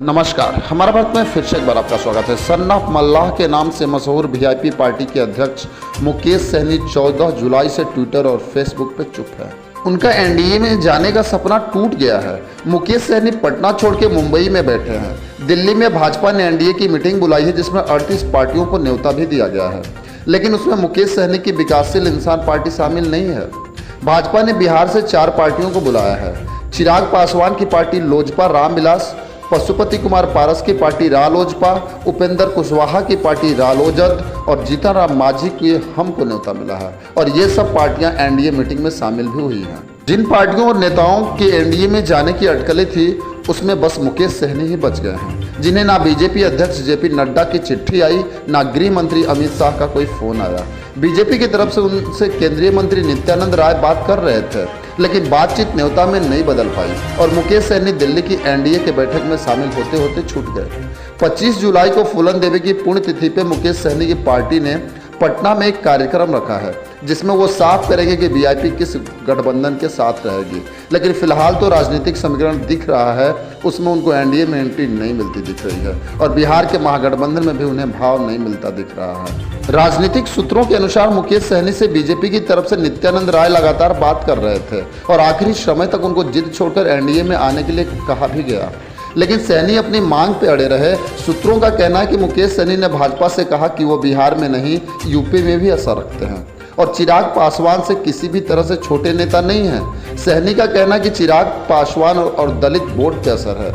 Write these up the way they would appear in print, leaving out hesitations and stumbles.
नमस्कार, हमारा भारत में फिर से एक बार आपका स्वागत है। सन ऑफ मल्लाह के नाम से मशहूर वीआईपी पार्टी के अध्यक्ष मुकेश सहनी 14 जुलाई से ट्विटर और फेसबुक पर चुप है। उनका एनडीए में जाने का सपना टूट गया है। मुकेश सहनी पटना छोड़ के मुंबई में बैठे हैं। दिल्ली में भाजपा ने एनडीए की मीटिंग बुलाई है, जिसमें 38 पार्टियों को न्योता भी दिया गया है, लेकिन उसमें मुकेश सहनी की विकासशील इंसान पार्टी शामिल नहीं है। भाजपा ने बिहार से 4 पार्टियों को बुलाया है। चिराग पासवान की पार्टी लोजपा रामविलास, पशुपति कुमार पारस की पार्टी रालोजपा, उपेंद्र कुशवाहा की पार्टी रालोजद और जीतनराम मांझी की हम को न्योता मिला है। और ये सब पार्टियां एनडीए मीटिंग में शामिल भी हुई हैं। जिन पार्टियों और नेताओं के एनडीए में जाने की अटकलें थी, उसमें बस मुकेश सहनी ही बच गए हैं, जिन्हें ना बीजेपी अध्यक्ष जेपी नड्डा की चिट्ठी आई, ना गृह मंत्री अमित शाह का कोई फोन आया। बीजेपी की तरफ से उनसे केंद्रीय मंत्री नित्यानंद राय बात कर रहे थे, लेकिन बातचीत न्योता में नहीं बदल पाई और मुकेश सहनी दिल्ली की एनडीए के बैठक में शामिल होते होते छूट गए। 25 जुलाई को फूलन देवी की पुण्यतिथि पे मुकेश सहनी की पार्टी ने पटना में एक कार्यक्रम रखा है, जिसमें वो साफ करेंगे कि वीआईपी किस गठबंधन के साथ रहेगी। लेकिन फिलहाल तो राजनीतिक समीकरण दिख रहा है, उसमें उनको एनडीए में एंट्री नहीं मिलती दिख रही है और बिहार के महागठबंधन में भी उन्हें भाव नहीं मिलता दिख रहा है। राजनीतिक सूत्रों के अनुसार मुकेश सहनी से बीजेपी की तरफ से नित्यानंद राय लगातार बात कर रहे थे और आखिरी समय तक उनको जिद छोड़कर एनडीए में आने के लिए कहा भी गया, लेकिन सहनी अपनी मांग पे अड़े रहे। सूत्रों का कहना है कि मुकेश सहनी ने भाजपा से कहा कि वो बिहार में नहीं यूपी में भी असर रखते हैं और चिराग पासवान से किसी भी तरह से छोटे नेता नहीं हैं। सहनी का कहना है कि चिराग पासवान और दलित वोट पे असर है,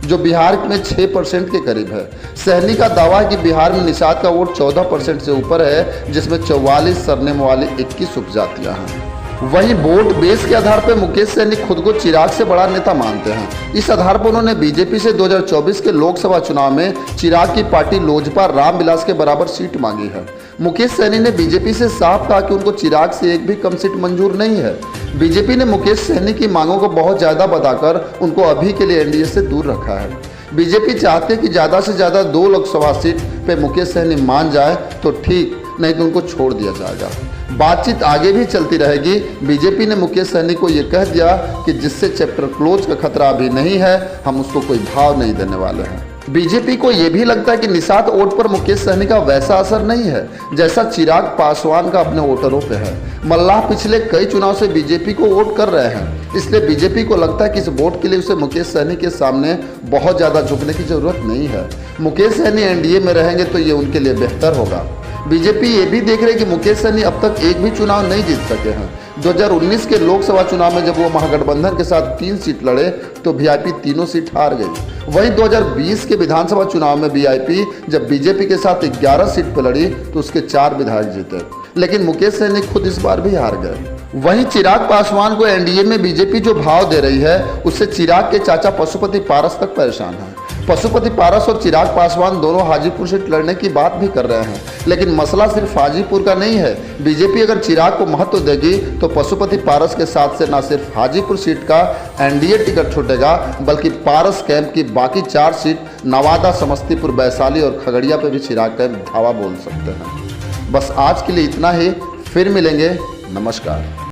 जो बिहार में 6% के करीब है। सहनी का दावा है कि बिहार में निषाद का वोट 14% से ऊपर है, जिसमें 44 सरनेम वाली 21 उपजातियां हैं। वहीं वोट बेस के आधार पर मुकेश सहनी खुद को चिराग से बड़ा नेता मानते हैं। इस आधार पर उन्होंने बीजेपी से 2024 के लोकसभा चुनाव में चिराग की पार्टी लोजपा रामविलास के बराबर सीट मांगी है। मुकेश सहनी ने बीजेपी से साफ कहा कि उनको चिराग से एक भी कम सीट मंजूर नहीं है। बीजेपी ने मुकेश सहनी की मांगों को बहुत ज्यादा बताकर उनको अभी के लिए एनडीए से दूर रखा है। बीजेपी चाहते कि ज्यादा से ज्यादा 2 लोकसभा सीट पे मुकेश सहनी मान जाए तो ठीक, नहीं तो उनको छोड़ दिया जाएगा। बातचीत आगे भी चलती रहेगी। बीजेपी ने मुकेश सहनी को ये कह दिया कि जिससे चैप्टर क्लोज का खतरा अभी नहीं है, हम उसको कोई भाव नहीं देने वाले हैं। बीजेपी को यह भी लगता है कि निषाद वोट पर मुकेश सहनी का वैसा असर नहीं है जैसा चिराग पासवान का अपने वोटरों पे है। मल्लाह पिछले कई चुनाव से बीजेपी को वोट कर रहे हैं, इसलिए बीजेपी को लगता है कि इस वोट के लिए उसे मुकेश सहनी के सामने बहुत ज़्यादा झुकने की जरूरत नहीं है। मुकेश सहनी एनडीए में रहेंगे तो ये उनके लिए बेहतर होगा। बीजेपी ये भी देख रही है कि मुकेश सहनी अब तक एक भी चुनाव नहीं जीत सके हैं। 2019 के लोकसभा चुनाव में जब वो महागठबंधन के साथ 3 सीट लड़े तो वीआईपी तीनों सीट हार गई। वहीं 2020 के विधानसभा चुनाव में वीआईपी जब बीजेपी के साथ 11 सीट पर लड़ी तो उसके 4 विधायक जीते, लेकिन मुकेश सहनी खुद इस बार भी हार गए। वहीं चिराग पासवान को एनडीए में बीजेपी जो भाव दे रही है, उससे चिराग के चाचा पशुपति पारस तक परेशान है। पशुपति पारस और चिराग पासवान दोनों हाजीपुर सीट लड़ने की बात भी कर रहे हैं, लेकिन मसला सिर्फ हाजीपुर का नहीं है। बीजेपी अगर चिराग को महत्व देगी तो पशुपति पारस के साथ से न सिर्फ हाजीपुर सीट का एनडीए टिकट छूटेगा, बल्कि पारस कैंप की बाकी 4 सीट नवादा, समस्तीपुर, वैशाली और खगड़िया पे भी चिराग कैंप धावा बोल सकते हैं। बस आज के लिए इतना ही, फिर मिलेंगे। नमस्कार।